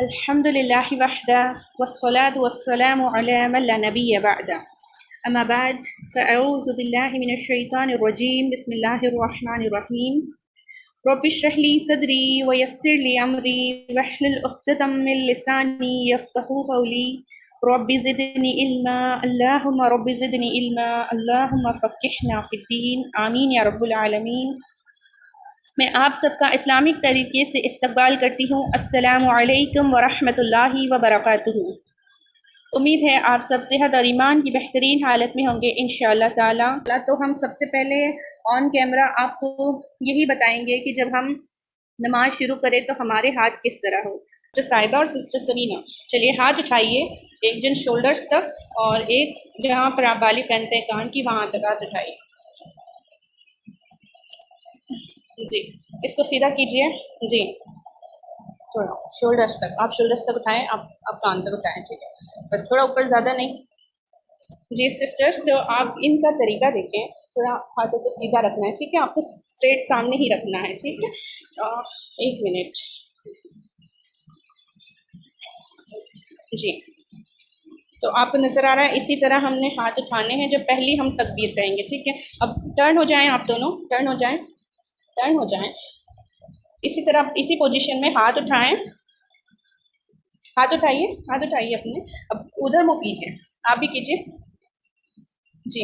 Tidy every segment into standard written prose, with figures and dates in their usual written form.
अल्हम्दुलिल्लाहि वहदा वस्सलातु वस्सलामु अला मन ला नबिय्य बअदा अम्मा बाद फ़अऊज़ु बिल्लाहि मिनश शैतानिर रजीम बिस्मिल्लाहिर रहमानिर रहीम रब्बि इश्रह ली सदरी व यस्सिर ली अमरी वहलुल उक़दतम मिन लिसानी यफ़क़हू क़ौली रब्बि ज़िदनी इल्मा अल्लाहुम्मा रब्बि ज़िदनी इल्मा अल्लाहुम्मा फ़क़्हिना फ़िद्दीन आमीन या रब्बुल आलमीन। मैं आप सबका इस्लामिक तरीके से इस्तकबाल करती हूँ। अस्सलामु अलैकुम व रहमतुल्लाहि व बरकातुहू। उम्मीद है आप सब सेहत और ईमान की बेहतरीन हालत में होंगे इंशाअल्लाह ताला। तो हम सबसे पहले ऑन कैमरा आपको यही बताएंगे कि जब हम नमाज शुरू करें तो हमारे हाथ किस तरह हो। तो साहिबा और सिस्टर समीना, चलिए हाथ उठाइए, एक जन शोल्डर्स तक और एक जहाँ पर आप बाली पहनते हैं कान की वहाँ तक हाथ उठाइए। जी, इसको सीधा कीजिए। जी, थोड़ा शोल्डर्स तक, आप शोल्डर्स तक उठाएं, आप कान तक उठाएं, ठीक है, बस थोड़ा ऊपर, ज़्यादा नहीं। जी सिस्टर्स, तो आप इनका तरीका देखें, थोड़ा हाथों को सीधा रखना है, ठीक है, आपको स्ट्रेट सामने ही रखना है, ठीक है। एक मिनट। जी, तो आपको नज़र आ रहा है, इसी तरह हमने हाथ उठाने हैं जब पहली हम तकबीर कहेंगे, ठीक है। अब टर्न हो जाएं, आप दोनों टर्न हो जाएं, टर्न हो जाएं। इसी तरह इसी पोजीशन में हाथ उठाएं, हाथ उठाइए, हाथ उठाइए अपने। अब उधर मुँह कीजिए, आप भी कीजिए। जी,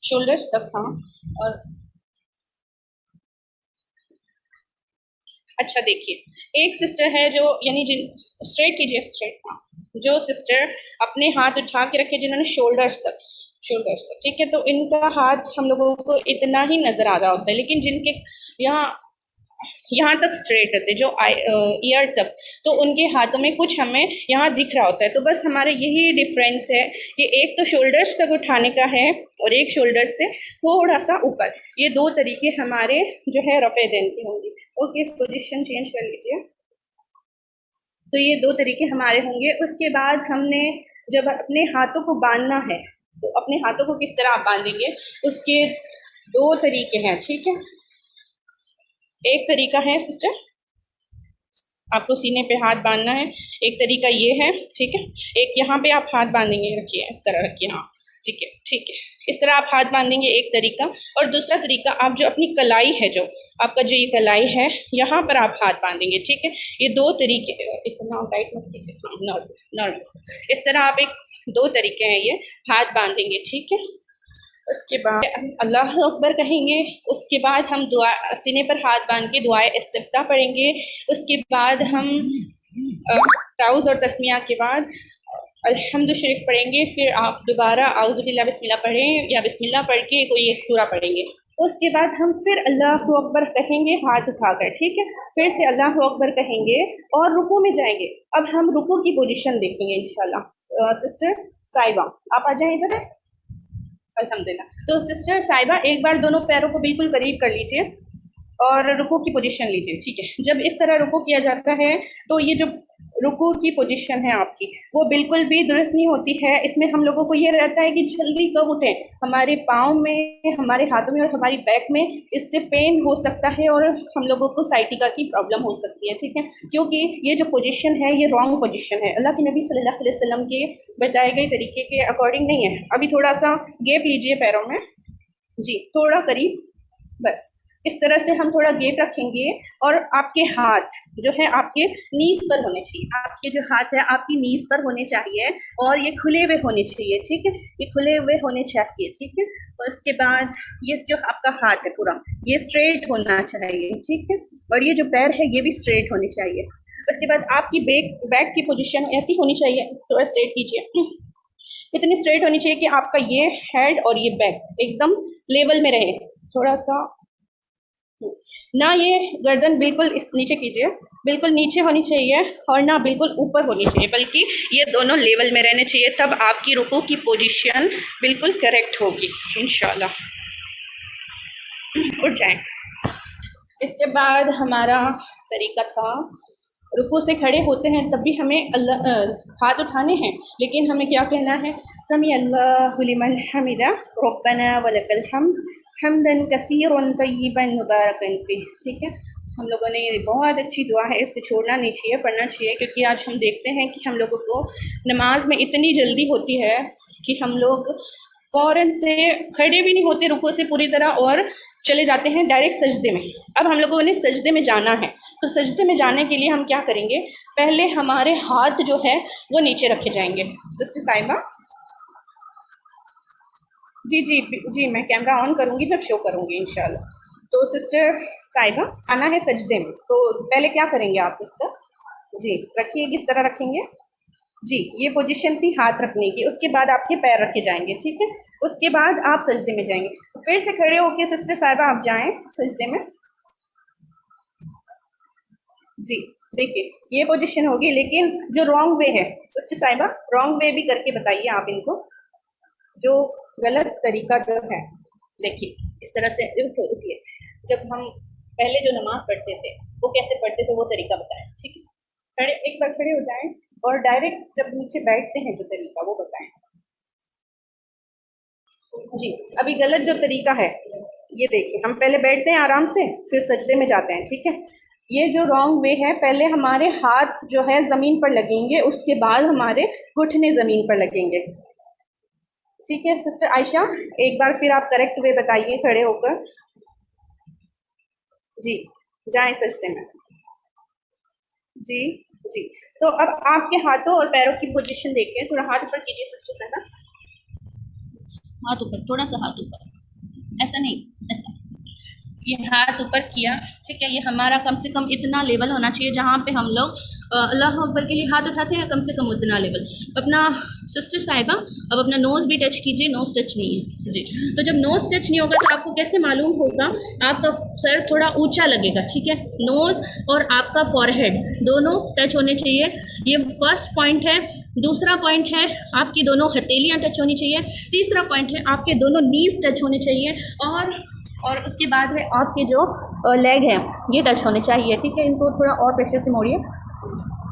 शोल्डर्स तक, हाँ। और अच्छा देखिए, एक सिस्टर है जो यानी जिन स्ट्रेट कीजिए, स्ट्रेट, हाँ। जो सिस्टर अपने हाथ उठा के रखे जिन्होंने शोल्डर्स तक, शोल्डर्स तक, ठीक है, तो इनका हाथ हम लोगों को इतना ही नज़र आ रहा होता है, लेकिन जिनके यहाँ यहाँ तक स्ट्रेट रहते, जो ईयर तक, तो उनके हाथों में कुछ हमें यहाँ दिख रहा होता है। तो बस हमारे यही डिफरेंस है कि एक तो शोल्डर्स तक उठाने का है और एक शोल्डर से थोड़ा सा ऊपर। ये दो तरीके हमारे जो है रफ़े देन के होंगे। ओके, पोजीशन चेंज कर लीजिए। तो ये दो तरीके हमारे होंगे। उसके बाद हमने जब अपने हाथों को बांधना है तो अपने हाथों को किस तरह आप बांधेंगे, उसके दो तरीके हैं, ठीक है। एक तरीका है सिस्टर, आपको सीने पे हाथ बांधना है, एक तरीका ये है, ठीक है। एक यहाँ पे आप हाथ बांधेंगे, रखिए इस तरह रखिए, हाँ, ठीक है, ठीक है, इस तरह आप हाथ बांधेंगे, एक तरीका। और दूसरा तरीका, आप जो अपनी कलाई है, जो आपका जो ये कलाई है, यहाँ पर आप हाथ बांधेंगे, ठीक है। ये दो तरीके, इतना टाइट मत कीजिए, हाँ, नॉर्मल नॉर्मल, इस तरह आप एक दो तरीके हैं ये, हाथ बांधेंगे, ठीक है। उसके बाद अल्लाह अकबर कहेंगे, उसके बाद हम दुआ सीने पर हाथ बांध के दुआए इस्तिफ्ताह पढ़ेंगे। उसके बाद हम ताउज़ और तस्मिया के बाद अल्हम्दु शरीफ पढ़ेंगे। फिर आप दोबारा आउज़ु बिल्लाह बिस्मिल्लाह पढ़ें या बिस्मिल्लाह पढ़ के कोई एक सूरा पढ़ेंगे। उसके बाद हम फिर अल्लाहु अकबर कहेंगे हाथ उठाकर, ठीक है। फिर से अल्लाहु अकबर कहेंगे और रुकू में जाएंगे। अब हम रुकू की पोजीशन देखेंगे इंशाल्लाह। सिस्टर साहिबा, आप आ जाएं इधर। अल्हम्दुलिल्लाह। तो सिस्टर साहिबा, एक बार दोनों पैरों को बिल्कुल करीब कर लीजिए और रुकू की पोजीशन लीजिए, ठीक है। जब इस तरह रुकू किया जाता है तो ये जो रुकू की पोजीशन है आपकी, वो बिल्कुल भी दुरुस्त नहीं होती है। इसमें हम लोगों को ये रहता है कि जल्दी कब उठें, हमारे पाँव में, हमारे हाथों में और हमारी बैक में इससे पेन हो सकता है और हम लोगों को साइटिका की प्रॉब्लम हो सकती है, ठीक है। क्योंकि ये जो पोजीशन है ये रॉन्ग पोजीशन है, अल्लाह के नबी सल्लल्लाहु अलैहि वसल्लम के बताए गए तरीके के अकॉर्डिंग नहीं है। अभी थोड़ा सा गैप लीजिए पैरों में, जी, थोड़ा करीब, बस इस तरह से हम थोड़ा गैप रखेंगे। और आपके हाथ जो है आपके नीज पर होने चाहिए, आपके जो हाथ है आपकी नीज पर होने चाहिए और ये खुले हुए होने चाहिए, ठीक है, ये खुले हुए होने चाहिए, ठीक है। और उसके बाद ये जो आपका हाथ है पूरा ये स्ट्रेट होना चाहिए, ठीक है। और ये जो पैर है ये भी स्ट्रेट होने चाहिए। उसके बाद आपकी बैक की पोजीशन ऐसी होनी चाहिए, थोड़ा स्ट्रेट कीजिए, इतनी स्ट्रेट होनी चाहिए कि आपका ये हेड और ये बैक एकदम लेवल में रहे। थोड़ा सा ना ये गर्दन बिल्कुल इस नीचे कीजिए, बिल्कुल नीचे होनी चाहिए और ना बिल्कुल ऊपर होनी चाहिए, बल्कि ये दोनों लेवल में रहने चाहिए, तब आपकी रुकू की पोजीशन बिल्कुल करेक्ट होगी इंशाल्लाह। उठ जाएं। इसके बाद हमारा तरीका था, रुकू से खड़े होते हैं तब भी हमें हाथ उठाने हैं, लेकिन हमें क्या कहना है, समी अल्लाहु लिमन हमिदा रब्बना वलकल हम्द हम्दन कसीरन तय्यिबन मुबारकन फीह, ठीक है। हम लोगों ने बहुत अच्छी दुआ है, इससे छोड़ना नहीं चाहिए, पढ़ना चाहिए, क्योंकि आज हम देखते हैं कि हम लोगों को नमाज में इतनी जल्दी होती है कि हम लोग फ़ौरन से खड़े भी नहीं होते रुको से पूरी तरह और चले जाते हैं डायरेक्ट सजदे में। अब हम लोगों ने सजदे में जाना है, तो सजदे में जाने के लिए हम क्या करेंगे, पहले हमारे हाथ जो है वो नीचे रखे जाएंगे। सिस्टर साहिबा जी जी जी, मैं कैमरा ऑन करूँगी जब शो करूँगी इंशाल्लाह। तो सिस्टर साहिबा आना है सजदे में, तो पहले क्या करेंगे आप सिस्टर? जी रखिए, किस तरह रखेंगे जी, ये पोजीशन थी हाथ रखने की, उसके बाद आपके पैर रखे जाएंगे, ठीक है। उसके बाद आप सजदे में जाएंगे, फिर से खड़े होके सिस्टर साहिबा आप जाएं सजदे में। जी देखिए ये पोजीशन होगी, लेकिन जो रॉन्ग वे है सिस्टर साहिबा, रॉन्ग वे भी करके बताइए आप इनको, जो गलत तरीका जो है। देखिए इस तरह से उठिए, जब हम पहले जो नमाज पढ़ते थे वो कैसे पढ़ते थे वो तरीका बताएं, ठीक है। खड़े, एक बार खड़े हो जाएं और डायरेक्ट जब नीचे बैठते हैं जो तरीका वो बताएं जी। अभी गलत जो तरीका है ये देखिए, हम पहले बैठते हैं आराम से फिर सजदे में जाते हैं, ठीक है। ये जो रॉन्ग वे है, पहले हमारे हाथ जो है ज़मीन पर लगेंगे, उसके बाद हमारे घुटने ज़मीन पर लगेंगे, ठीक है। सिस्टर आयशा एक बार फिर आप करेक्ट वे बताइए खड़े होकर। जी जाएं सजदे में जी जी। तो अब आपके हाथों और पैरों की पोजीशन देखिए, थोड़ा हाथ ऊपर कीजिए सिस्टर साहब, हाथ ऊपर, थोड़ा सा हाथ ऊपर, ऐसा नहीं, ऐसा, ये हाथ ऊपर किया, ठीक है। ये हमारा कम से कम इतना लेवल होना चाहिए जहाँ पे हम लोग अल्लाह अकबर के लिए हाथ उठाते हैं, कम से कम उतना लेवल अपना। सिस्टर साहिबा अब अपना नोज़ भी टच कीजिए, नोज़ टच नहीं है जी। तो जब नोज़ टच नहीं होगा तो आपको कैसे मालूम होगा, आपका सर थोड़ा ऊंचा लगेगा, ठीक है। नोज़ और आपका फॉरहेड दोनों टच होने चाहिए, ये फर्स्ट पॉइंट है। दूसरा पॉइंट है आपकी दोनों हथेलियाँ टच होनी चाहिए। तीसरा पॉइंट है आपके दोनों नीज टच होने चाहिए, और उसके बाद है आपके जो लेग हैं ये टच होने चाहिए, ठीक है। इनको थोड़ा और प्रेशर से मोड़िए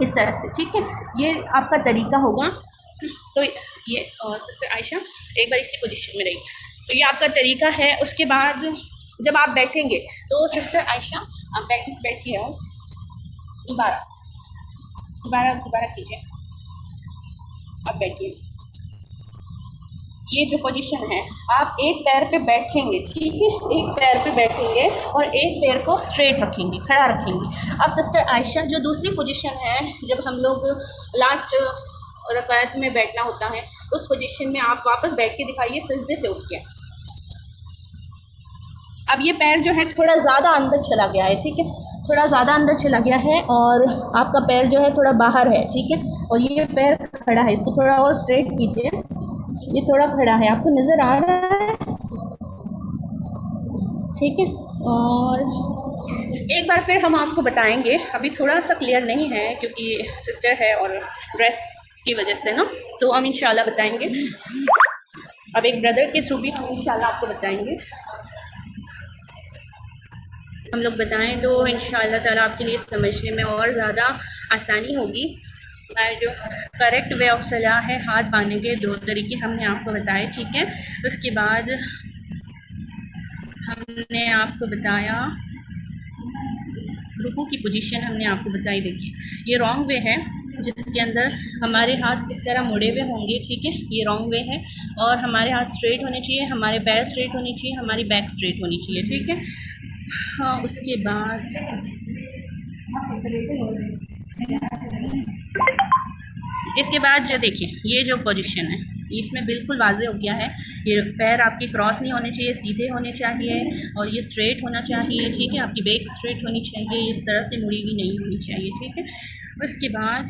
इस तरह से, ठीक है। ये आपका तरीका होगा। तो ये सिस्टर आयशा एक बार इसी पोजीशन में रही, तो ये आपका तरीका है। उसके बाद जब आप बैठेंगे तो सिस्टर आयशा आप बैठिए और दोबारा दोबारा दोबारा कीजिए, अब बैठिए। ये जो पोजीशन है, आप एक पैर पे बैठेंगे, ठीक है, एक पैर पे बैठेंगे और एक पैर को स्ट्रेट रखेंगे, खड़ा रखेंगे। अब सिस्टर आयशा जो दूसरी पोजीशन है, जब हम लोग लास्ट रकात में बैठना होता है, उस पोजीशन में आप वापस बैठ के दिखाइए सजदे से उठ के। अब ये पैर जो है थोड़ा ज़्यादा अंदर चला गया है, ठीक है, थोड़ा ज़्यादा अंदर चला गया है और आपका पैर जो है थोड़ा बाहर है, ठीक है। और ये पैर खड़ा है, इसको थोड़ा और स्ट्रेट कीजिए, ये थोड़ा खड़ा है, आपको नज़र आ रहा है, ठीक है। और एक बार फिर हम आपको बताएंगे, अभी थोड़ा सा क्लियर नहीं है क्योंकि सिस्टर है और ड्रेस की वजह से ना, तो हम इंशाल्लाह बताएंगे। अब एक ब्रदर के थ्रू भी हम इंशाल्लाह आपको बताएंगे, हम लोग बताएं तो इंशाल्लाह ताला आपके लिए समझने में और ज़्यादा आसानी होगी। जो करेक्ट वे ऑफ सलाह है, हाथ बांधने के दो तरीके हमने आपको बताए, ठीक है। उसके बाद हमने आपको बताया रुकू की पोजीशन हमने आपको बताई। देखिए ये रॉन्ग वे है जिसके अंदर हमारे हाथ इस तरह मुड़े हुए होंगे, ठीक है, ये रॉन्ग वे है। और हमारे हाथ स्ट्रेट होने चाहिए, हमारे पैर स्ट्रेट होनी चाहिए, हमारी बैक स्ट्रेट होनी चाहिए, ठीक है। हाँ उसके बाद इसके बाद जो देखिए ये जो पोजीशन है इसमें बिल्कुल वाज़े हो गया है, ये पैर आपके क्रॉस नहीं होने चाहिए, सीधे होने चाहिए और ये स्ट्रेट होना चाहिए, ठीक है। आपकी बैक स्ट्रेट होनी चाहिए, इस तरह से मुड़ी हुई नहीं होनी चाहिए, ठीक है। उसके बाद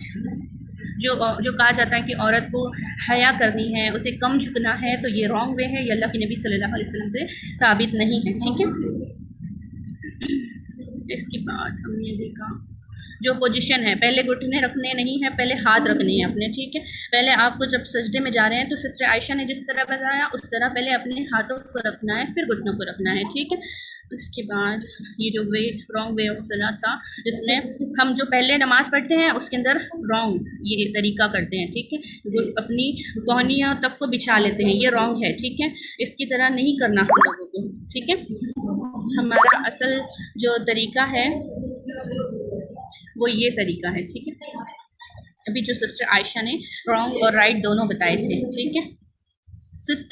जो कहा जाता है कि औरत को हया करनी है, उसे कम झुकना है, तो ये रॉन्ग वे है, ये अल्लाह के नबी सल्लल्लाहु अलैहि वसल्लम से साबित नहीं है, ठीक है। इसके बाद हमने देखा जो पोजीशन है, पहले घुटने रखने नहीं है, पहले हाथ रखने हैं अपने, ठीक है। पहले आपको जब सजदे में जा रहे हैं तो सिस्टर आयशा ने जिस तरह बताया उस तरह पहले अपने हाथों को रखना है, फिर घुटनों को रखना है, ठीक है। उसके बाद ये जो वे रॉन्ग वे ऑफ सलाह था, जिसमें हम जो पहले नमाज पढ़ते हैं उसके अंदर रॉन्ग ये तरीका करते हैं, ठीक है, अपनी कोहनियाँ तक को बिछा लेते हैं, ये रॉन्ग है, ठीक है, इसकी तरह नहीं करना हम लोगों को, ठीक है। हमारा असल जो तरीका है वो ये तरीका है, ठीक है। अभी जो सिस्टर आयशा ने रॉन्ग और राइट दोनों बताए थे, ठीक है।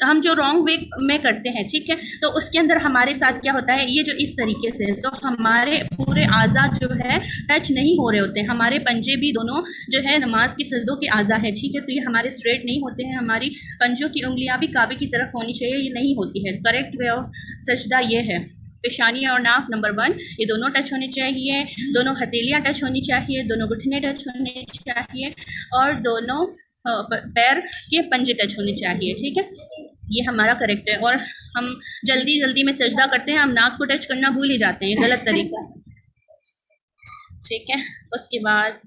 हम जो रॉन्ग वे में करते हैं, ठीक है, तो उसके अंदर हमारे साथ क्या होता है, ये जो इस तरीके से, तो हमारे पूरे आज़ा जो है टच नहीं हो रहे होते, हमारे पंजे भी दोनों जो है नमाज की सजदों के आज़ा है, ठीक है, तो ये हमारे स्ट्रेट नहीं होते हैं, हमारी पंजों की उंगलियां भी काबे की तरफ होनी चाहिए, ये नहीं होती है। करेक्ट वे ऑफ सजदा ये है, पेशानी और नाक नंबर 1 ये दोनों टच होने चाहिए, दोनों हथेलियाँ टच होनी चाहिए, दोनों घुटने टच होने चाहिए और दोनों पैर के पंजे टच होने चाहिए, ठीक है। ये हमारा करेक्ट है। और हम जल्दी जल्दी में सजदा करते हैं, हम नाक को टच करना भूल ही जाते हैं, गलत तरीका है, ठीक है। उसके बाद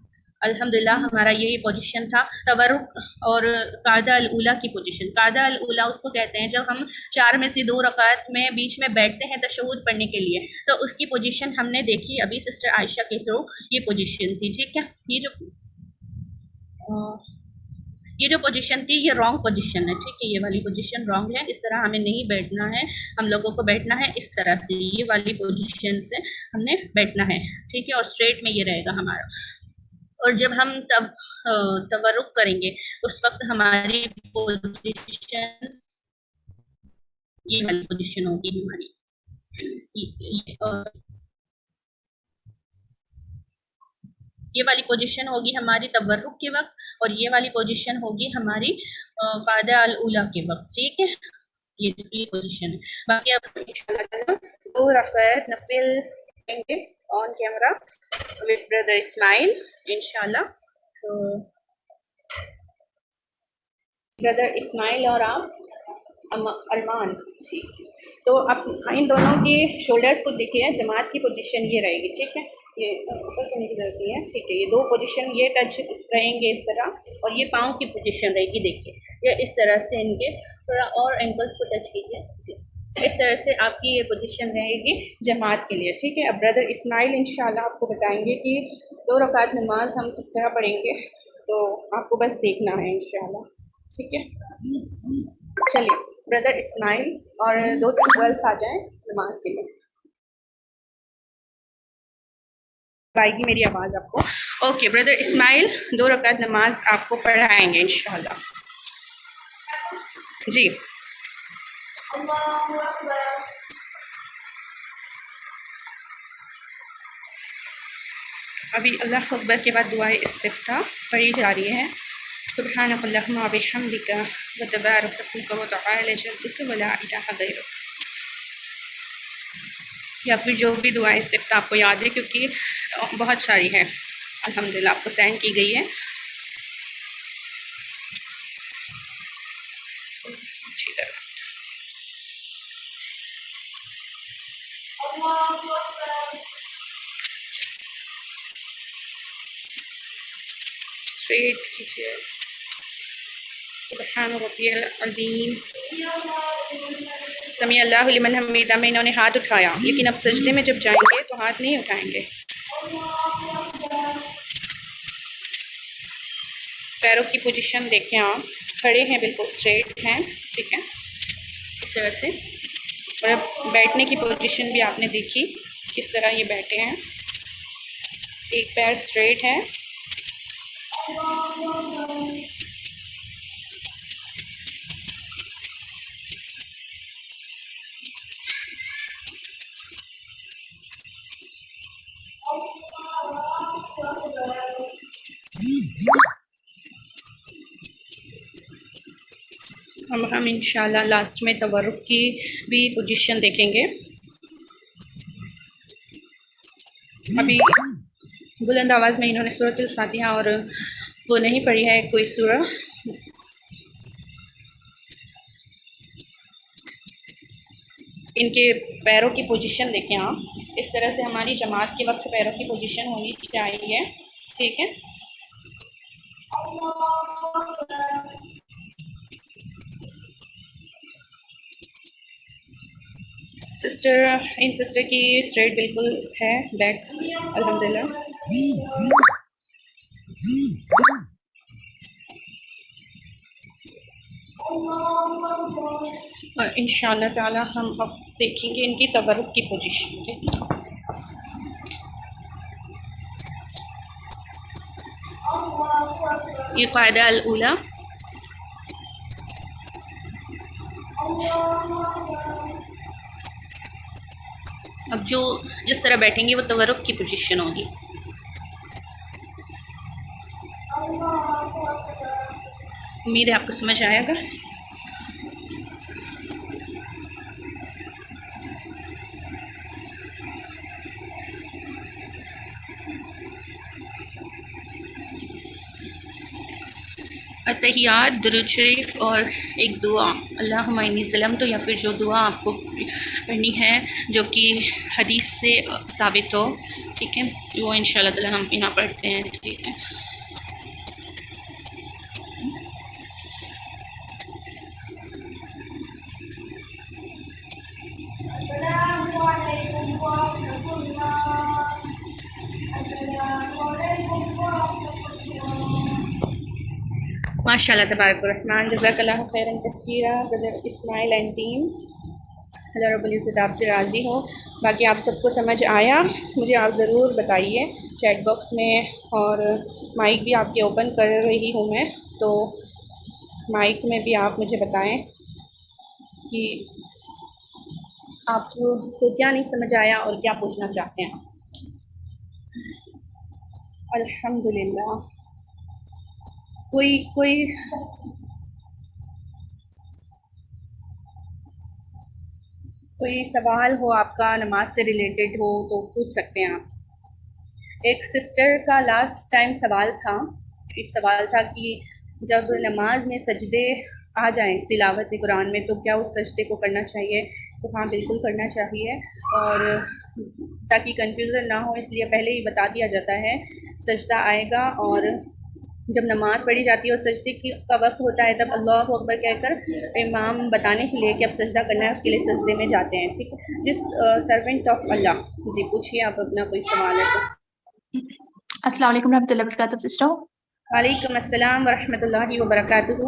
अल्हम्दुलिल्लाह हमारा यही पोजीशन था, तवरुक और कादा अल उला की पोजीशन। कादा अल उला उसको कहते हैं जब हम 4 में से 2 रकात में बीच में बैठते हैं तशहुद पढ़ने के लिए, तो उसकी पोजीशन हमने देखी अभी सिस्टर आयशा के थ्रू, ये पोजीशन थी, ठीक है। ये जो पोजीशन थी ये रॉन्ग पोजीशन है, ठीक है, ये वाली पोजीशन रॉन्ग है, इस तरह हमें नहीं बैठना है, हम लोगों को बैठना है इस तरह से, ये वाली पोजीशन से हमने बैठना है, ठीक है, और स्ट्रेट में ये रहेगा हमारा। और जब हम तवरुक करेंगे उस वक्त हमारी पोजीशन ये वाली पोजीशन होगी हमारी, ये वाली पोजीशन होगी हमारी तवर्रुक के वक्त और ये वाली पोजीशन होगी हमारी कादा अल उला के वक्त, ठीक है। ये पोजीशन है। बाकी अब इंशाल्लाह 2 रकात नफिल करेंगे on camera with brother Ismail इंशाल्लाह। तो ब्रदर इस्माइल और आप अरमान जी, तो आप इन दोनों के शोल्डर्स को देखिए, जमात की पोजीशन ये रहेगी, ठीक है, ये ऊपर करने की जरूरत नहीं है, ठीक है, ये 2 पोजीशन ये टच रहेंगे इस तरह और ये पाँव की पोजीशन रहेगी, देखिए ये इस तरह से, इनके थोड़ा और एंकल्स को टच कीजिए जी, इस तरह से आपकी ये पोजीशन रहेगी जमात के लिए, ठीक है। अब ब्रदर इस्माइल इंशाल्लाह आपको बताएंगे कि 2 रकात नमाज हम किस तरह पढ़ेंगे, तो आपको बस देखना है इंशाल्लाह, ठीक है। चलिए ब्रदर इस्माइल और 2-3 गर्ल्स आ जाएं नमाज के लिए। आएगी मेरी आवाज़ आपको? ओके, ब्रदर इस्माइल 2 रकात नमाज आपको पढ़ाएंगे इंशाल्लाह जी। अभी अल्लाह अकबर के बाद दुआए इस्तिफ्ताह पढ़ी जा रही है। सुब्हानक अल्लाहुम्मा व बिहम्दिका व तबारक अस्मुका व तआला जद्दुका व ला इलाहा गैरुक, या फिर जो भी दुआ इस्तिफ्ताह आपको याद है, क्योंकि बहुत सारी है अल्हम्दुलिल्लाह आपको सेंड की गई है। अच्छी तरह स्ट्रेट कीजिए। सुब्हान रब्बियल अज़ीम, समी अल्लाहु लिमन हमीदा में इन्होंने हाथ उठाया, लेकिन अब सजदे में जब जाएंगे तो हाथ नहीं उठाएंगे। पैरों की पोजीशन देखें, आप खड़े हैं, बिल्कुल स्ट्रेट हैं, ठीक है, इस तरह से। और अब बैठने की पोजीशन भी आपने देखी किस तरह ये बैठे हैं, एक पैर स्ट्रेट है, हम इंशाल्लाह लास्ट में तवर्रुक की भी पोजीशन देखेंगे। अभी बुलंद आवाज़ में इन्होंने सूरतुल फातिहा और वो नहीं पढ़ी है कोई सूरह, इनके पैरों की पोजीशन देखें आप, इस तरह से हमारी जमात के वक्त पैरों की पोजीशन होनी चाहिए, ठीक है। सिस्टर, इन सिस्टर की स्ट्रेट बिल्कुल है, बैक अल्हम्दुलिल्लाह। और इंशाअल्लाह ताला हम अब देखेंगे इनकी तवरुक की पोजीशन। ये क़ायदा अल-ऊला। अब जो जिस तरह बैठेंगे वो तवरुक की पोजीशन होगी। उम्मीद है आपको समझ आएगा। अत्तहियात, दुरूद शरीफ और एक दुआ अल्लाहुम्मा इन्नी ज़लमतु, या फिर जो दुआ आपको पढ़नी है जो कि हदीस से साबित हो, ठीक है, वो इंशाअल्लाह ताला हम यहाँ पढ़ते हैं, ठीक है। माशाअल्लाह तबारक रहमान, जज़ाकल्लाहु खैरन कसीरा ब्रदर इस्माइल एंड टीम। अल्लाह रब्बुल इज़्ज़त आपसे राज़ी हो। बाकी आप सबको समझ आया मुझे आप ज़रूर बताइए चैट बॉक्स में, और माइक भी आपके ओपन कर रही हूँ मैं, तो माइक में भी आप मुझे बताएं कि आपको क्या नहीं समझ आया और क्या पूछना चाहते हैं। अल्हम्दुलिल्लाह। कोई कोई कोई सवाल हो आपका नमाज से रिलेटेड हो तो पूछ सकते हैं आप। एक सिस्टर का लास्ट टाइम सवाल था, एक सवाल था कि जब नमाज में सजदे आ जाएं तिलावत कुरान में तो क्या उस सजदे को करना चाहिए। तो हाँ, बिल्कुल करना चाहिए, और ताकि कंफ्यूजन ना हो इसलिए पहले ही बता दिया जाता है सजदा आएगा, और जब नमाज़ पढ़ी जाती है और सजदे की का वक्त होता है तब अल्लाहु अकबर कहकर इमाम बताने के लिए कि अब सजदा करना है उसके लिए सजदे में जाते हैं, ठीक है। जिस सर्वेंट ऑफ अल्लाह, जी पूछिए आप अपना कोई सवाल है तो। अस्सलाम वालेकुम रहमतुल्लाहि व बरकातहू सिस्टर। वालेकुम अस्सलाम व रहमतुल्लाहि व बरकातहू।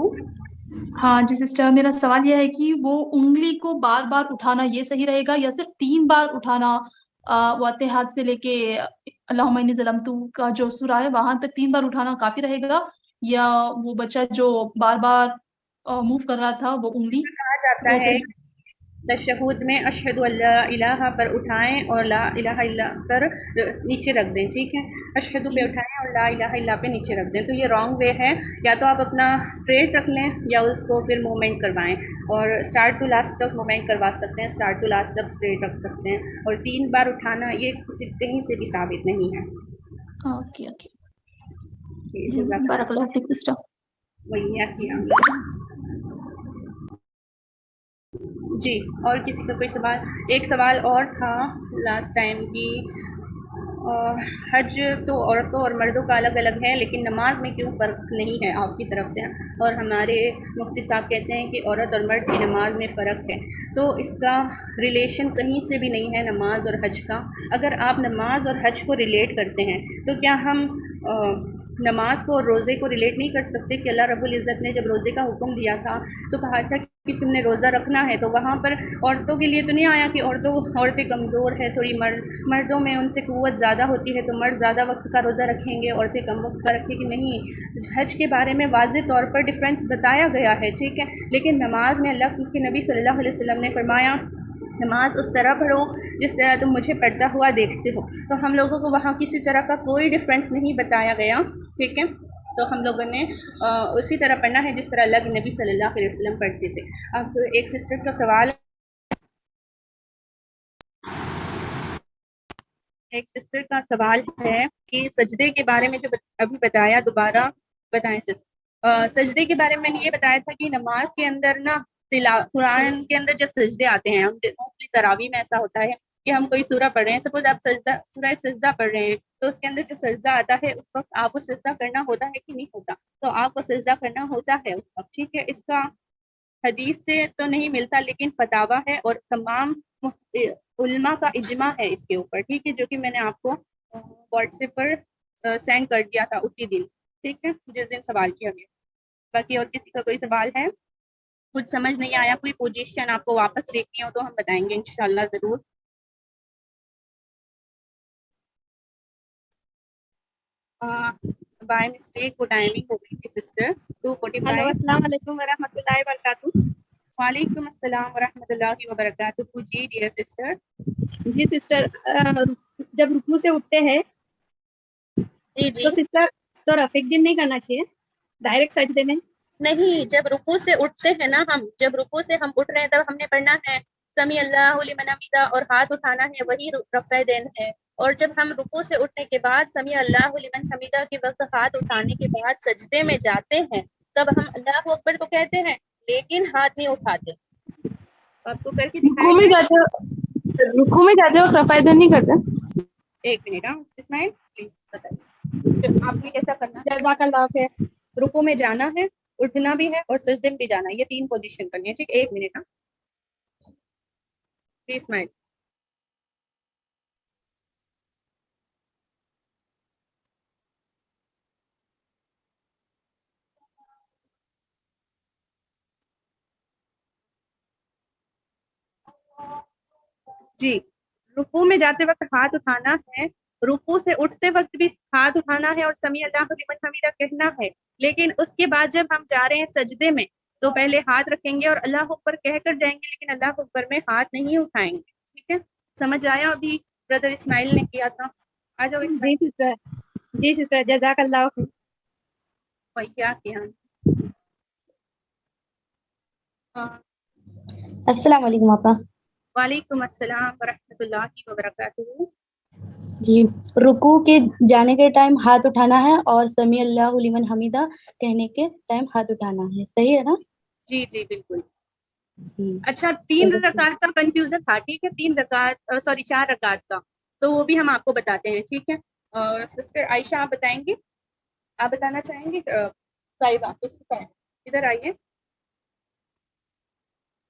हाँ जी सिस्टर, मेरा सवाल यह है कि वो उंगली को बार बार उठाना ये सही रहेगा या सिर्फ 3 बार उठाना, वातिहात से लेके अल्लाहुम्मा इन्नी ज़लमतु का जो सूरा है वहां तक 3 बार उठाना काफी रहेगा, या वो बच्चा जो बार बार मूव कर रहा था वो उंगली कहा जाता वो है फिर। तशहुद में अशहदु अल्ला इलाहा पर उठाएं और ला इलाहा इल्ला पर नीचे रख दें, ठीक है। अशहदु पे उठाएं और ला इलाहा इल्ला पे नीचे रख दें, तो ये रॉन्ग वे है। या तो आप अपना स्ट्रेट रख लें या उसको फिर मूवमेंट करवाएं, और स्टार्ट टू लास्ट तक मूवमेंट करवा सकते हैं, स्टार्ट टू लास्ट तक स्ट्रेट रख सकते हैं। और 3 बार उठाना ये किसी कहीं से भी साबित नहीं है। ओके ओके, जी बारकाल्लाहु फीक सिस्टर। वही किया जी। और किसी का कोई सवाल। एक सवाल और था लास्ट टाइम की, हज तो औरतों और मर्दों का अलग अलग है लेकिन नमाज में क्यों फ़र्क नहीं है आपकी तरफ से। और हमारे मुफ्ती साहब कहते हैं कि औरत और मर्द की नमाज में फ़र्क है, तो इसका रिलेशन कहीं से भी नहीं है नमाज और हज का। अगर आप नमाज और हज को रिलेट करते हैं तो क्या हम नमाज को और रोज़े को रिलेट नहीं कर सकते कि अल्लाह रब्बुल इज़्ज़त ने जब रोज़े का हुक्म दिया था तो कहा था कि तुमने रोज़ा रखना है, तो वहाँ पर औरतों के लिए तो नहीं आया कि औरतें कमज़ोर है थोड़ी, मर्दों में उनसे क़ुव्वत ज़्यादा होती है तो मर्द ज़्यादा वक्त का रोज़ा रखेंगे, औरतें कम वक्त का रखेंगी। नहीं, हज के बारे में वाज़ेह तौर पर डिफरेंस बताया गया है, ठीक है। लेकिन नमाज में अल्लाह के नबी सल्लल्लाहु अलैहि वसल्लम ने फरमाया नमाज उस तरह पढ़ो जिस तरह तुम मुझे पढ़ता हुआ देखते हो। तो हम लोगों को वहाँ किसी तरह का कोई डिफरेंस नहीं बताया गया, ठीक है। तो हम लोगों ने उसी तरह पढ़ना है जिस तरह अल्लाह के नबी सल्लल्लाहु अलैहि वसल्लम पढ़ते थे। अब एक सिस्टर का सवाल, एक सिस्टर का सवाल है कि सजदे के बारे में जो अभी बताया, दोबारा बताएं सिस्टर। सजदे के बारे में मैंने ये बताया था कि नमाज के अंदर ना कुरान के अंदर जब सजदे आते हैं, मोस्टली तरावी में ऐसा होता है कि हम कोई सूरा पढ़ रहे हैं, सपोज आप सूरह सजदा पढ़ रहे हैं, तो उसके अंदर जो सजदा आता है उस वक्त आपको सजदा करना होता है कि नहीं होता। तो आपको सजदा करना होता है उस वक्त, ठीक है। इसका हदीस से तो नहीं मिलता लेकिन फतावा है, और तमाम उलमा का इजमा है इसके ऊपर, ठीक है, जो कि मैंने आपको व्हाट्सएप पर सेंड कर दिया था उसी दिन, ठीक है, जिस दिन सवाल किया गया। बाकी और किसी का कोई सवाल है, कुछ समझ नहीं आया, कोई पोजीशन आपको वापस देखनी हो तो हम बताएंगे इंशाल्लाह जरूर। बाय मिस्टेक वो टाइमिंग हो गई थी सिस्टर 2:45। हेलो, अस्सलाम वालेकुम वरहमतुल्लाहि वबरकातुहू। वालेकुम अस्सलाम वरहमतुल्लाहि वबरकातुहू। जी डियर सिस्टर। जी सिस्टर, जब रुकू से उठते हैं जी जी। तो सिस्टर तो रफीक दिन नहीं करना चाहिए, डायरेक्ट सजदे में? नहीं, जब रुकू से उठते हैं ना, हम जब रुकू से हम उठ रहे हैं तब हमने पढ़ना है समी अल्लाहु लिमन हमीदा और हाथ उठाना है, वही रफ़े देन है। और जब हम रुकू से उठने के बाद समी अल्लाहु लिमन हमीदा के वक्त हाथ उठाने के बाद सजदे में जाते हैं, तब हम अल्लाहु अकबर तो कहते हैं लेकिन हाथ नहीं उठाते। आपको करके रुकू में दिखाएंगे। रुकू में जाते वक्त रफ़ा नहीं करते? एक मिनट, हाँ इस्माइल प्लीज बताइए तो आपने कैसा करना है। जज़ाकल्लाह खैर। रुकू में जाना है, उठना भी है और सजदे में भी जाना है, ये 3 पोजीशन करनी है, ठीक। एक मिनट, हाँ प्लीज इस्माइल। जी, रुकू में जाते वक्त हाथ उठाना है, रुकू से उठते वक्त भी हाथ उठाना है और समी अल्लाहु लिमन हमीदा कहना है। लेकिन उसके बाद जब हम जा रहे हैं सजदे में तो पहले हाथ रखेंगे और अल्लाह अकबर कहकर जाएंगे, लेकिन अल्लाह अकबर में हाथ नहीं उठाएंगे, ठीक है। समझ आया? अभी ब्रदर इस्माइल ने किया था। आ जाओ जी इस्माइल। सिस्टर, जी सिस्टर, जज़ाकल्लाह खैर। क्या किया? हाँ। अस्सलाम वालेकुम आपा। वालेकुम अस्सलाम वरहमतुल्लाहि वबरकातुहू। जी, रुकू के जाने के टाइम हाथ उठाना है और समी अल्लाहु लिमन हमीदा कहने के टाइम हाथ उठाना है, सही है ना? जी जी बिल्कुल। हम्म, अच्छा, 3 रकात का कंफ्यूजन था, ठीक है, 3 रकात, सॉरी 4 रकात का, तो वो भी हम आपको बताते हैं, ठीक है। सिस्टर आयशा आप बताएंगे, आप बताना चाहेंगे? साहिबा इधर आइए।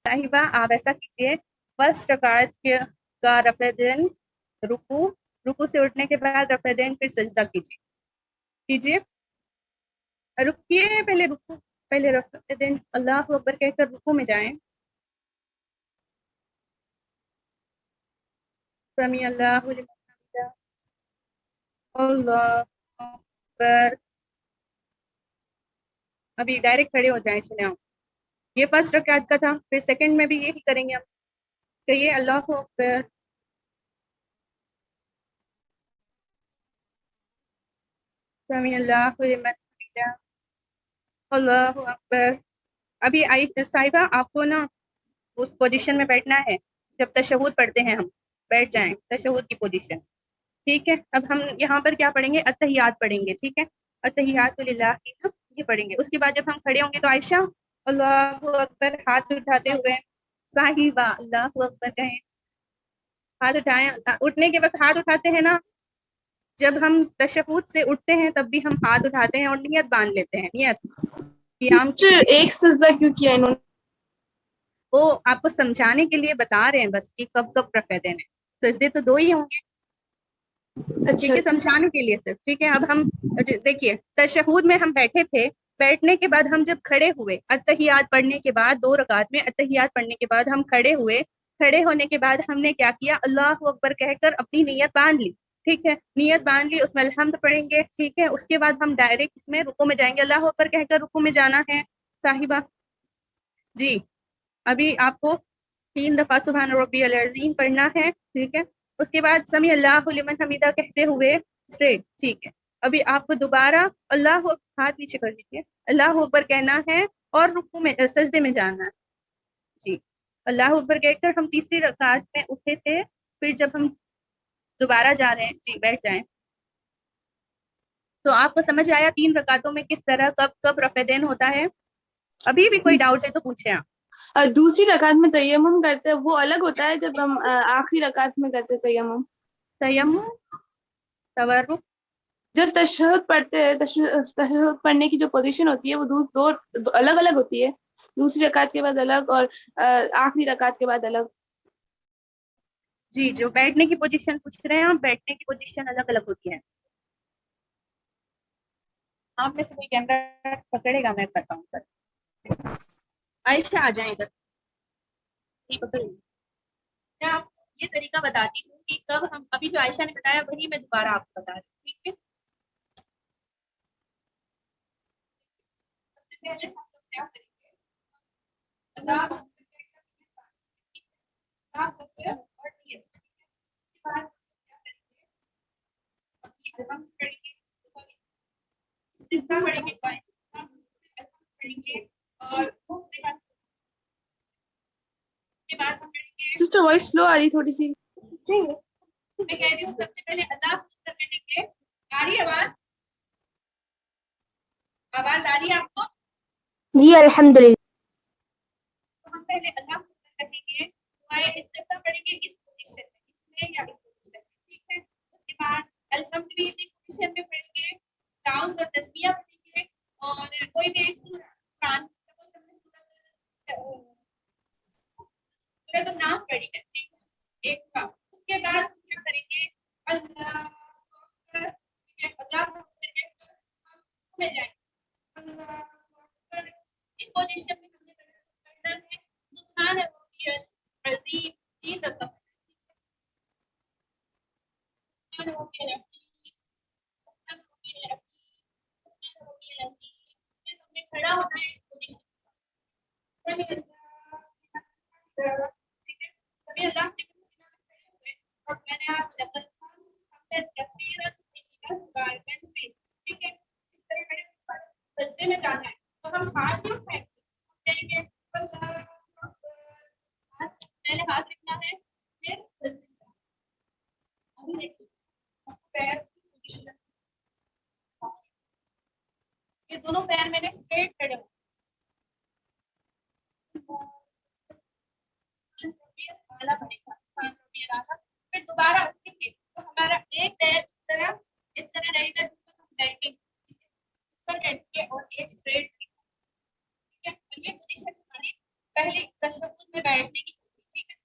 साहिबा आप ऐसा कीजिए, फर्स्ट रकात का रफ़े देन रुकू, रुकू से उठने के बाद रफ़े देन फिर सजदा कीजिए, कीजिए। रुकिए, पहले रुकू, पहले रफ़े देन अल्लाह अकबर कहकर रुकू में जाएं। समी अल्लाहु लिमन हमीदा, अल्लाहु अकबर। अभी डायरेक्ट खड़े हो जाएं, चले आओ। ये फर्स्ट रकात का था, फिर सेकंड में भी यही करेंगे हम। कहिए अल्लाहु अकबर, समी अल्लाहु लिमन हमीदा, अल्लाहु अकबर। अभी आई साहिबा, आपको ना उस पोजीशन में बैठना है जब तशहुद पढ़ते हैं हम, बैठ जाएं तशहुद की पोजीशन, ठीक है। अब हम यहाँ पर क्या पढ़ेंगे? अत्तहियात पढ़ेंगे, ठीक है, अत्तहियातु लिल्लाहि ना, ये पढ़ेंगे। उसके बाद जब हम खड़े होंगे तो आयशा अल्लाहु अकबर हाथ उठाते हुए, साहिबा अल्लाहु अकबर कहें, हाथ उठाएं। उठने के वक्त हाथ उठाते हैं ना, जब हम तशहुद से उठते हैं तब भी हम हाथ उठाते हैं और नियत बांध लेते हैं, नियत क़ियाम की। सिस्टर एक सजदा क्यों किया इन्होंने? वो आपको समझाने के लिए बता रहे हैं बस कि कब कब रफ़े देने, सजदे तो 2 ही होंगे, अच्छा, ठीक है, समझाने के लिए सिर्फ, ठीक है। अब हम देखिए, तशहुद में हम बैठे थे, बैठने के बाद हम जब खड़े हुए, अत्तहियात पढ़ने के बाद 2 रकात में अत्तहियात पढ़ने के बाद हम खड़े हुए, खड़े होने के बाद हमने क्या किया? अल्लाहु अकबर कहकर अपनी नियत बांध ली, ठीक है, नियत बांध ली, उसमें अल्हम्द पढ़ेंगे, ठीक है। उसके बाद हम डायरेक्ट इसमें रुकू में जाएंगे, अल्लाहु अकबर कहकर रुकू में जाना है साहिबा। जी, अभी आपको 3 दफा सुभान रब्बियल अज़ीम पढ़ना है, ठीक है। उसके बाद समी अल्लाहु लिमन हमीदा कहते हुए स्ट्रेट, ठीक है। अभी आपको दोबारा हाथ नीचे कर लीजिए, अल्लाह अकबर कहना है और रुकू में सजदे में जाना है। जी, अल्लाह अकबर कहकर हम तीसरी रकात में उठे थे, फिर जब हम दोबारा जा रहे हैं, जी बैठ जाएं। तो आपको समझ आया 3 रकातों में किस तरह कब कब रफ़े देन होता है? अभी भी कोई डाउट है तो पूछे आप। दूसरी रकात में तयम्मुम करते हैं, वो अलग होता है जब हम आखिरी रकात में करते हैं तयम्मुम। तयम्मुम, तवर्रुक, जब तशहुद पढ़ते हैं, तशहुद पढ़ने की जो पोजीशन होती है वो दो अलग अलग होती है, दूसरी रकात के बाद अलग और आखिरी रकात के बाद अलग। जी, जो बैठने की पोजीशन पूछ रहे हैं, बैठने की पोजीशन अलग अलग होती है। आप में से कोई कैमरा पकड़ेगा, मैं करता हूँ सर। आयशा आ जाए इधर, ठीक पकड़िए। मैं आपको ये तरीका बताती हूँ कि कब हम, अभी जो आयशा ने बताया वही मैं दोबारा आपको बता रही हूँ, ठीक है। सबसे पहले हम लोग क्या करेंगे, अल्लाह सिस्टर वॉइस स्लो आ रही थोड़ी सी। मैं कह रही हूँ सबसे पहले अल्लाह करने के लिए आ रही आवाज, आवाज आ रही है आपको? जी अल्हम्दुलिल्लाह। तो हम पहले अल्लाह करने के लिए दुआए इस्तिग़फ़ार पढ़ेंगे इस पोजीशन में, इसमें या इस पोजीशन में, ठीक है। उसके बाद अल्हम्दुलिल्लाह इस पोजीशन में पढ़ेंगे, ताउज़ और तस्बीह पढ़ेंगे और कोई भी एक सूरा कुरान तो नाम पढ़ी है, ठीक है, एक का। उसके बाद हम क्या करेंगे, अल्लाह अकबर, ठीक है, अल्लाह में जाएंगे, अल्लाह अकबर। इस पोजीशन में हमने करना है सुभान रब्बियल अज़ीम, ये तक का सुभान रब्बियल अज़ीम, सुभान रब्बियल अज़ीम, सुभान रब्बियल अज़ीम। फिर हमने खड़ा होना है इस पोजीशन में, ठीक है। सभी अल्लाह के खड़े हुए और मैंने आप लक़द हमने तकबीरत गार्डन में, ठीक है, इस तरह खड़े होकर सजदे में जाना है। तो हम हाथ नहीं उठाएंगे, हम कहेंगे अल्लाह अकबर, हाथ पहले हाथ रखना है, फिर सजदे में जाना है। अभी देखिए पैर की पोजीशन, ये दोनों पैर मैंने स्ट्रेट खड़े हुए, आला बनेगा, आला। फिर दोबारा उठेंगे तो हमारा एक पैर इस तरह रहेगा जिस पर हम बैठेंगे, इस पर बैठेंगे और एक स्ट्रेट, ठीक है। और ये पोजीशन हमारी पहले तशहुद में बैठने की, ठीक है।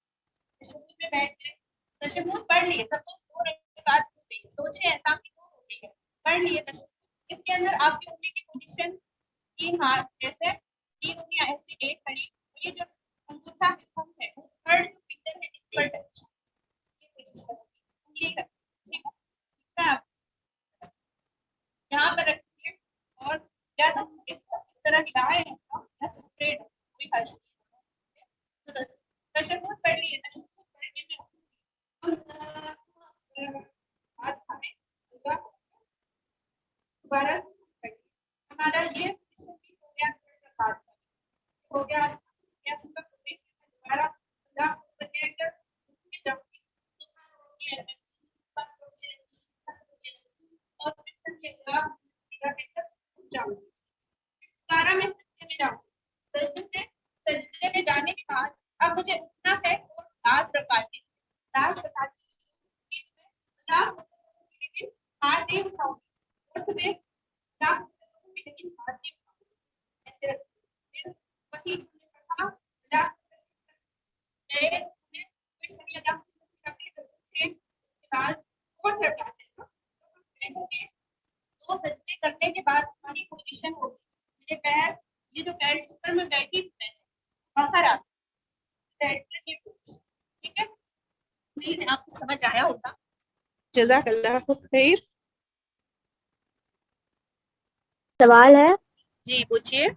तशहुद में बैठ गए, तशहुद पढ़ लिए, सपोज 2 रकात हो गई, सोचे ऐसा कि 2 हो गई है, पढ़ लिए तशहुद। इसके अंदर आपकी उंगली की पोजीशन 3 हाथ जैसे, 3 उंगलियां ऐसे एक खड़ी, ये जो अंगूठा थंब है वो थर्ड जो फिंगर है इस पर टच, ये पोजीशन उंगली का, ठीक है। इसका आप यहाँ पर रखिए और जब हम इस तरह हिलाए हैं ना स्ट्रेट, कोई हर्ष नहीं। तो तशहुद पढ़ लिए, तशहुद पढ़ के मैं हाथ थामे दोबारा हमारा ये हो गया, हो गया या सब दोबारा अल्लाह करके जाऊंगी और फिर जाऊंगी, दोबारा मैं सजदे में जाऊंगी। सजदे में जाने के बाद अब मुझे उठना है और लाज रखाती, लाज रखाती लेकिन हाथ नहीं उठाऊंगी, उठ में लेकिन हाथ नहीं उठाऊंगी, ऐसे रखूंगी। वही कहा अल्लाह गए, फिर सभी अल्लाह के बाद और रखाते हैं, तो सजदे करने के बाद हमारी पोजीशन होगी, मेरे पैर, ये जो पैर जिस पर मैं बैठी हूँ बाहर आ, ठीक है। उम्मीद है आपको समझ आया होगा। जज़ाकल्लाह खैर। सवाल है, जी पूछिए।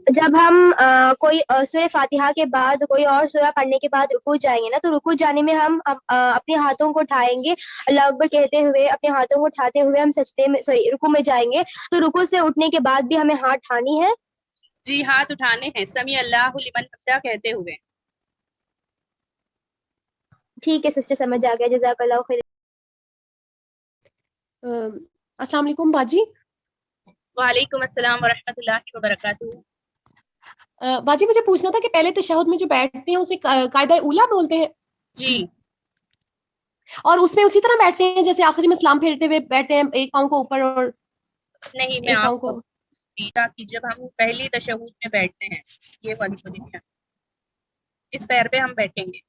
जब हम कोई सूरह फातिहा के बाद कोई और सूरह पढ़ने के बाद रुकू जाएंगे ना, तो रुकू जाने में हम अपने हाथों को उठाएंगे, अल्लाह अकबर कहते हुए अपने हाथों को उठाते हुए हम सजदे में रुकू में जाएंगे। तो रुकू से उठने के बाद भी हमें हाथ उठानी है? जी हाथ उठाने हैं, समी अल्लाहु लिमन हमिदा कहते हुए। ठीक है सिस्टर, समझ आ गया, जज़ाकल्लाह खैर। अस्सलाम वालेकुम बाजी। वालेकुम अस्सलाम व रहमतुल्लाहि व बरकातुहू। बाजी मुझे पूछना था कि पहले तशहुद में जो बैठते हैं उसे कायदा उला बोलते हैं जी, और उसमें उसी तरह बैठते हैं जैसे आखिरी में सलाम फेरते हुए बैठते हैं, एक पाँव को ऊपर और नहीं मैं एक पाँव आपको को। कि जब हम पहली तशहुद में बैठते हैं ये वाली पोजीशन, इस पैर पे हम बैठेंगे,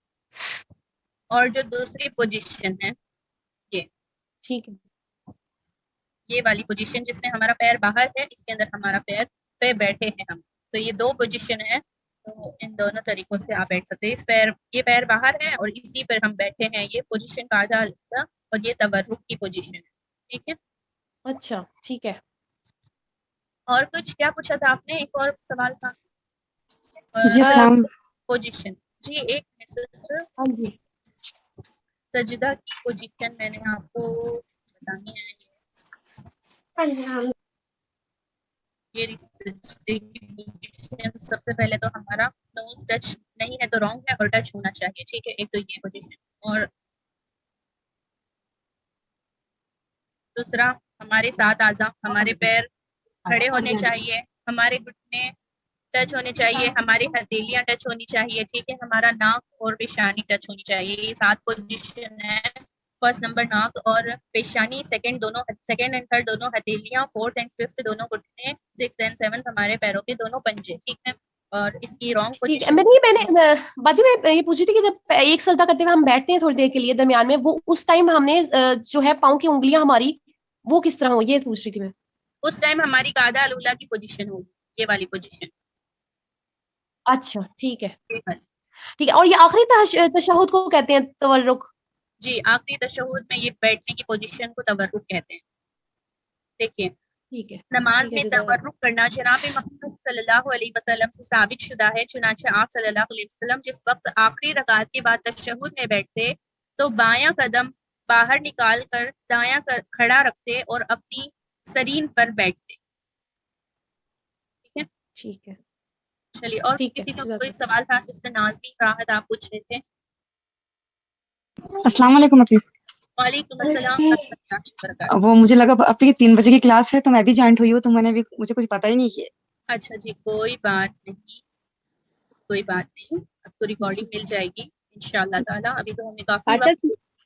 और जो दूसरी पोजीशन है ठीक है। ये वाली पोजीशन जिसमें हमारा पैर बाहर है, इसके अंदर हमारा पैर पे बैठे हैं हम। तो ये दो पोजीशन है, तो इन दोनों तरीकों से आप बैठ सकते हैं। ये पैर बाहर है और इसी पर हम बैठे हैं, ये पोजीशन कायदा अलूला, और ये तवर्रुक की पोजीशन है। ठीक है, अच्छा ठीक है। और कुछ क्या पूछा था आपने? एक और सवाल था जी सलाम। पोजीशन। जी एक मिनट, हाँ जी। सजदा की पोजीशन मैंने आपको बतानी है। ये सजदे की पोजीशन, सबसे पहले तो हमारा नोज टच नहीं है तो रॉन्ग है, और टच होना चाहिए। ठीक है, एक तो ये पोजीशन, और दूसरा हमारे सात आज़ा, हमारे पैर खड़े होने चाहिए, हमारे घुटने टच होने चाहिए, हमारी हथेलियां टच होनी चाहिए। ठीक है, हमारा नाक और पेशानी टच होनी चाहिए। ये 7 पोजीशन है। फर्स्ट नंबर नाक और पेशानी, सेकंड एंड थर्ड दोनों हथेलियां, फोर्थ एंड फिफ्थ दोनों घुटने, सिक्स्थ एंड सेवंथ हमारे पैरों के दोनों पंजे। ठीक है, और इसकी रॉन्ग ठीक है। पोजीशन बाजी मैं ये पूछ रही थी कि जब एक सजदा करते हुए हम बैठते हैं थोड़ी देर के लिए दरमियान में, वो उस टाइम हमने जो है पाँव की उंगलियां हमारी वो किस तरह हो, ये पूछ रही थी मैं। उस टाइम हमारी कादा अलूला की पोजीशन होगी, ये वाली पोजीशन। अच्छा ठीक है, ठीक है। और ये आखिरी तशहुद को कहते हैं तवर्रुक। जी, आखिरी तशहुद में ये बैठने की पोजीशन को तवर्रुक कहते हैं। देखिए, ठीक है, नमाज ठीक है, में जज़ाकल्लाह। तवर्रुक करना जनाब मोहम्मद सल्लल्लाहु अलैहि वसल्लम से साबित शुदा है। चुनांचे आप सल्लल्लाहु अलैहि वसल्लम जिस वक्त आखिरी रकात के बाद तशहुद में बैठते तो बायां कदम बाहर निकाल कर दायां खड़ा रखते और अपनी सरीन पर बैठते। ठीक है, ठीक है, चलिए, और ठीक है, किसी का कोई जज़ाकल्लाह। सवाल था? सिस्टर नाज़नीन राहत आप पूछ रहे थे। अस्सलाम वालेकुम अपी। वालेकुम अस्सलाम व रहमतुल्लाहि व बरकातहू। वो मुझे लगा अपी की 3 बजे की क्लास है तो मैं भी ज्वाइन हुई हूँ, तो मैंने भी मुझे कुछ पता ही नहीं है। अच्छा जी, कोई बात नहीं, कोई बात नहीं, आपको रिकॉर्डिंग मिल जाएगी इंशाअल्लाह ताला। अभी तो हमें काफी अच्छा वक्त,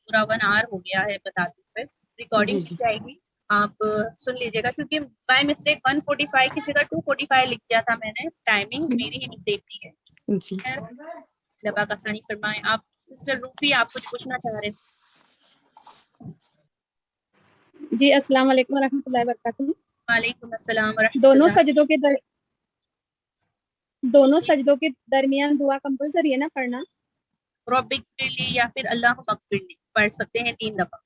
पूरा 1 आवर हो गया है बताते हुए। रिकॉर्डिंग जी मिल जी जाएगी, आप सुन लीजिएगा, क्योंकि बाय मिस्टेक 145 की जगह 245 लिख दिया था मैंने। टाइमिंग मेरी ही मिस्टेक थी है। जी। अल्लाह पाक आसानी फरमाए। आप सिस्टर रूफी, आप कुछ पूछना चाह रहे हैं? जी अस्सलाम वालेकुम रहमतुल्लाहि व बरकातहू। वालेकुम अस्सलाम व दोनों रहमतुल्लाह। सजदों के दरमियान दुआ कंपलसरी है ना पढ़ना? रब्बिक फिरली या फिर अल्लाह मगफिरली पढ़ सकते हैं 3 दफा।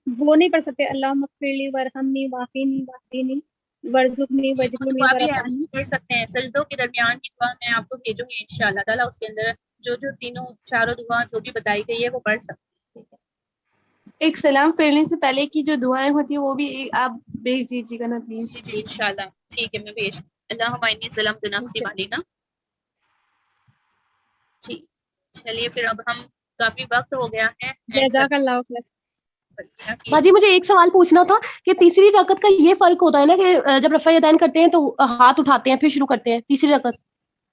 वो नहीं पढ़ सकते अल्लाह मगफिरली वरहमनी वाफिनी वाफिनी वर्जुकनी ये वो वजबुनी दुआ भी है, हम वरफानी। पढ़ सकते हैं। सजदों के दरमियान की दुआ मैं आपको भेजूंगी इंशाअल्लाह ताला, उसके अंदर जो जो चारों दुआ जो भी बताई गई है वो पढ़ सकते हैं। एक सलाम फेरने से पहले की जो दुआएं होती है वो भी आप भेज दीजिएगा ना जी प्लीज। जी इंशाअल्लाह, ठीक है, मैं भेज अल्लाहुम्मा इन्नी ज़लमतु नफ्सी वाली ना। जी, चलिए फिर अब हम, काफी वक्त हो गया है, एंड जज़ाकल्लाहु खैर। करते बाजी मुझे एक सवाल पूछना था कि तीसरी रकत का ये फर्क होता है ना कि जब रफ़ा यदैन करते हैं तो हाथ उठाते हैं फिर शुरू करते हैं तीसरी रकत।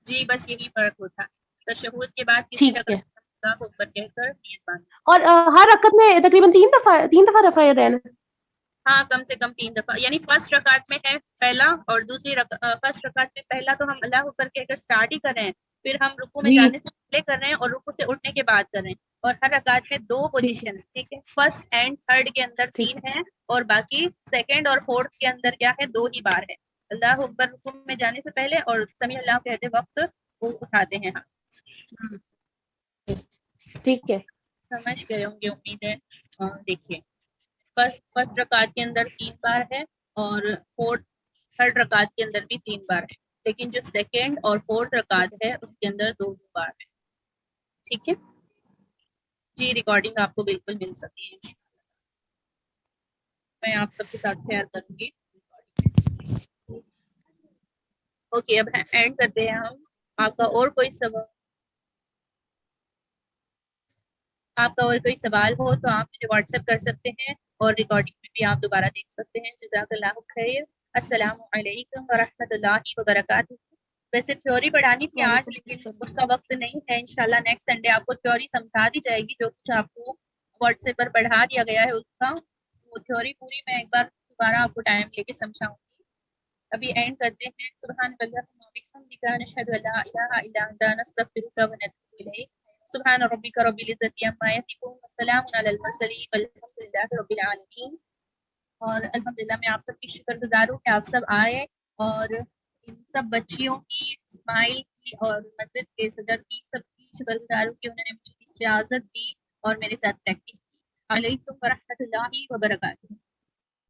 जी, बस यही फर्क होता है। तशहुद के बाद तीसरी ठीक रकत है। अल्लाहु अकबर कहकर नियत बांध। और हर रकत में तकरीबन 3 दफा रफ़ा यदैन। हाँ, कम से कम 3 दफा, यानी फर्स्ट रकात में है पहला, और फर्स्ट रकात में पहला तो हम अल्लाह अकबर कहकर स्टार्ट ही कर रहे हैं, फिर हम रुकू में जी जाने से पहले कर रहे हैं और रुकू से उठने के बाद कर रहे हैं। और हर रकात में 2 ठीक है, पोजीशन है। ठीक है, फर्स्ट एंड थर्ड के अंदर ठीक 3 है, और बाकी सेकंड और फोर्थ के अंदर क्या है, 2 ही बार है। अल्लाह अकबर रुकू में जाने से पहले, और समी अल्लाह कहते वक्त वो उठाते हैं। हाँ, ठीक है। समझ गए होंगे उम्मीद है। देखिए, फर्स्ट रकात के अंदर 3 बार है, और थर्ड रकात के अंदर भी 3 बार है, लेकिन जो सेकेंड और फोर्थ रकात है उसके अंदर 2 बार है। ठीक है जी, रिकॉर्डिंग आपको बिल्कुल मिल सकती है, मैं आप सबके साथ शेयर करूंगी। ओके, अब एंड करते हैं हम। आपका और कोई सवाल हो तो आप मुझे व्हाट्सएप कर सकते हैं, और रिकॉर्डिंग में भी आप दोबारा देख सकते हैं। जज़ाकल्लाहु खैर। अस्सलामु अलैकुम व रहमतुल्लाहि व बरकातहू। वैसे थ्योरी पढ़ानी थी आज, वालेकुम लेकिन अस्सलाम। उसका वक्त नहीं है। इंशाल्लाह नेक्स्ट संडे आपको थ्योरी समझा दी जाएगी, जो कुछ आपको व्हाट्सएप पर पढ़ा दिया गया है उसका, वो थ्योरी पूरी मैं एक बार दोबारा आपको टाइम लेके समझाऊंगी। अभी एंड करते हैं। सुभान अल्लाह। बिहम्दिका नशहदु अल्ला इलाहा इल्ला अंता नस्तगफिरुका व नतूबु इलैक। सुब्हान रब्बिका रब्बिल इज्जति अम्मा यसिफून व सलामुन अलल मुरसलीन वल्हम्दुलिल्लाहि रब्बिल आलमीन। और अल्हम्दुलिल्लाह मैं आप सबकी शुक्रगुजार हूँ कि आप सब आए और इन सब बच्चियों की, इस्माइल की और मस्जिद के सदर की, सबकी शुक्रगुजार हूँ कि उन्होंने मुझे इजाज़त दी और मेरे साथ प्रैक्टिस की। अलैकुम व रहमतुल्लाहि व बरकातुहू।